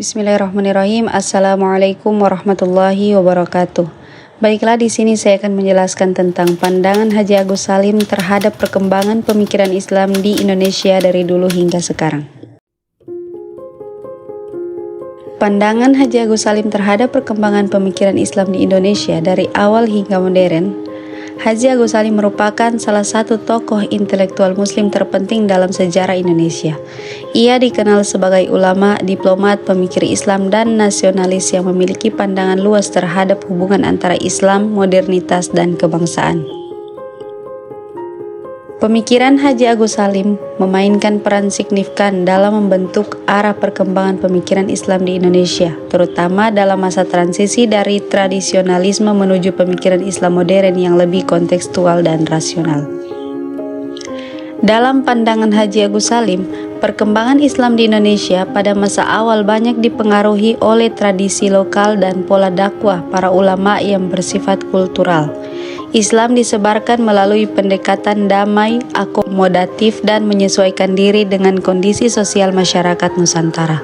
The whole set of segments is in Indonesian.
Bismillahirrahmanirrahim. Assalamualaikum warahmatullahi wabarakatuh. Baiklah, di sini saya akan menjelaskan tentang pandangan Haji Agus Salim terhadap perkembangan pemikiran Islam di Indonesia dari dulu hingga sekarang. Pandangan Haji Agus Salim terhadap perkembangan pemikiran Islam di Indonesia dari awal hingga modern. Haji Agus Salim merupakan salah satu tokoh intelektual muslim terpenting dalam sejarah Indonesia. Ia dikenal sebagai ulama, diplomat, pemikir Islam, dan nasionalis yang memiliki pandangan luas terhadap hubungan antara Islam, modernitas, dan kebangsaan. Pemikiran Haji Agus Salim memainkan peran signifikan dalam membentuk arah perkembangan pemikiran Islam di Indonesia, terutama dalam masa transisi dari tradisionalisme menuju pemikiran Islam modern yang lebih kontekstual dan rasional. Dalam pandangan Haji Agus Salim, perkembangan Islam di Indonesia pada masa awal banyak dipengaruhi oleh tradisi lokal dan pola dakwah para ulama yang bersifat kultural. Islam disebarkan melalui pendekatan damai, akomodatif, dan menyesuaikan diri dengan kondisi sosial masyarakat Nusantara.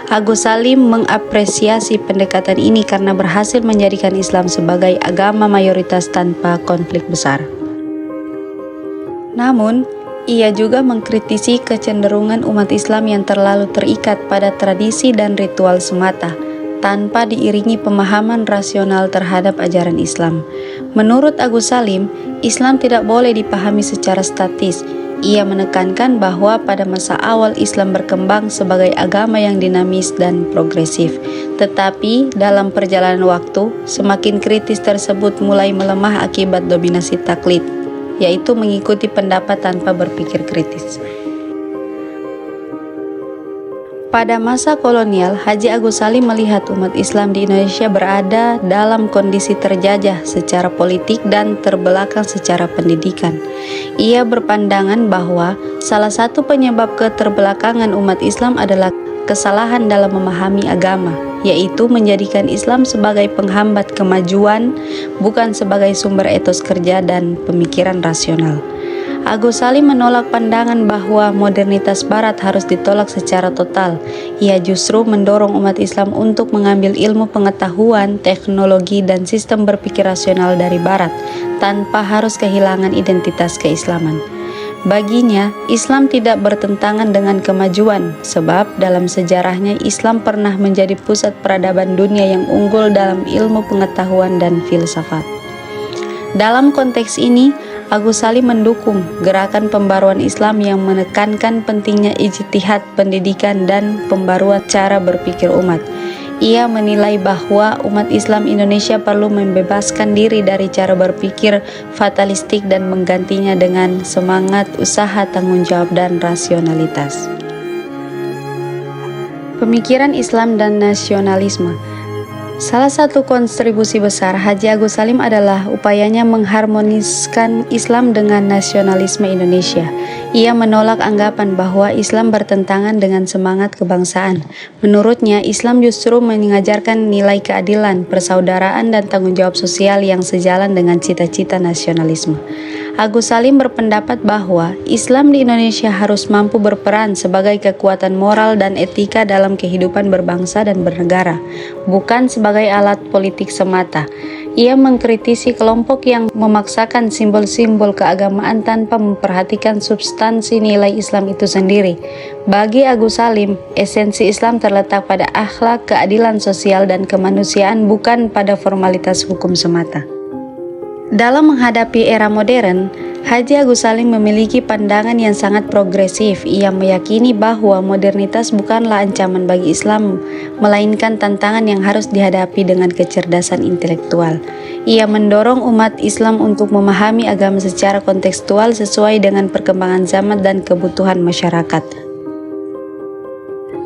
Agus Salim mengapresiasi pendekatan ini karena berhasil menjadikan Islam sebagai agama mayoritas tanpa konflik besar. Namun, ia juga mengkritisi kecenderungan umat Islam yang terlalu terikat pada tradisi dan ritual semata, tanpa diiringi pemahaman rasional terhadap ajaran Islam. Menurut Agus Salim, Islam tidak boleh dipahami secara statis. Ia menekankan bahwa pada masa awal Islam berkembang sebagai agama yang dinamis dan progresif. Tetapi dalam perjalanan waktu, semakin kritis tersebut mulai melemah akibat dominasi taklid, yaitu mengikuti pendapat tanpa berpikir kritis. Pada masa kolonial, Haji Agus Salim melihat umat Islam di Indonesia berada dalam kondisi terjajah secara politik dan terbelakang secara pendidikan. Ia berpandangan bahwa salah satu penyebab keterbelakangan umat Islam adalah kesalahan dalam memahami agama, yaitu menjadikan Islam sebagai penghambat kemajuan, bukan sebagai sumber etos kerja dan pemikiran rasional. Agus Salim menolak pandangan bahwa modernitas Barat harus ditolak secara total. Ia justru mendorong umat Islam untuk mengambil ilmu pengetahuan, teknologi, dan sistem berpikir rasional dari Barat, tanpa harus kehilangan identitas keislaman. Baginya, Islam tidak bertentangan dengan kemajuan, sebab dalam sejarahnya Islam pernah menjadi pusat peradaban dunia yang unggul dalam ilmu pengetahuan dan filsafat. Dalam konteks ini, Agus Salim mendukung gerakan pembaruan Islam yang menekankan pentingnya ijtihad pendidikan dan pembaruan cara berpikir umat. Ia menilai bahwa umat Islam Indonesia perlu membebaskan diri dari cara berpikir fatalistik dan menggantinya dengan semangat usaha, tanggung jawab, dan rasionalitas. Pemikiran Islam dan nasionalisme. Salah satu kontribusi besar Haji Agus Salim adalah upayanya mengharmoniskan Islam dengan nasionalisme Indonesia. Ia menolak anggapan bahwa Islam bertentangan dengan semangat kebangsaan. Menurutnya, Islam justru mengajarkan nilai keadilan, persaudaraan, dan tanggung jawab sosial yang sejalan dengan cita-cita nasionalisme. Agus Salim berpendapat bahwa Islam di Indonesia harus mampu berperan sebagai kekuatan moral dan etika dalam kehidupan berbangsa dan bernegara, bukan sebagai alat politik semata. Ia mengkritisi kelompok yang memaksakan simbol-simbol keagamaan tanpa memperhatikan substansi nilai Islam itu sendiri. Bagi Agus Salim, esensi Islam terletak pada akhlak, keadilan sosial, dan kemanusiaan, bukan pada formalitas hukum semata. Dalam menghadapi era modern, Haji Agus Salim memiliki pandangan yang sangat progresif. Ia meyakini bahwa modernitas bukanlah ancaman bagi Islam, melainkan tantangan yang harus dihadapi dengan kecerdasan intelektual. Ia mendorong umat Islam untuk memahami agama secara kontekstual sesuai dengan perkembangan zaman dan kebutuhan masyarakat.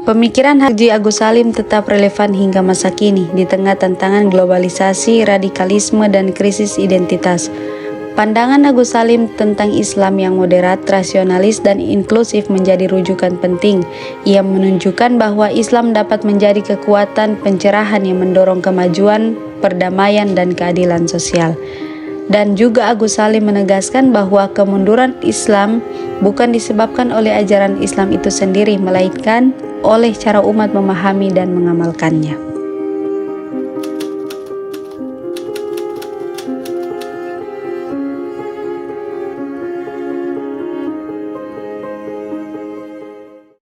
Pemikiran Haji Agus Salim tetap relevan hingga masa kini di tengah tantangan globalisasi, radikalisme, dan krisis identitas. Pandangan Agus Salim tentang Islam yang moderat, rasionalis, dan inklusif menjadi rujukan penting. Ia menunjukkan bahwa Islam dapat menjadi kekuatan pencerahan yang mendorong kemajuan, perdamaian, dan keadilan sosial. Dan juga Agus Salim menegaskan bahwa kemunduran Islam bukan disebabkan oleh ajaran Islam itu sendiri, melainkan oleh cara umat memahami dan mengamalkannya.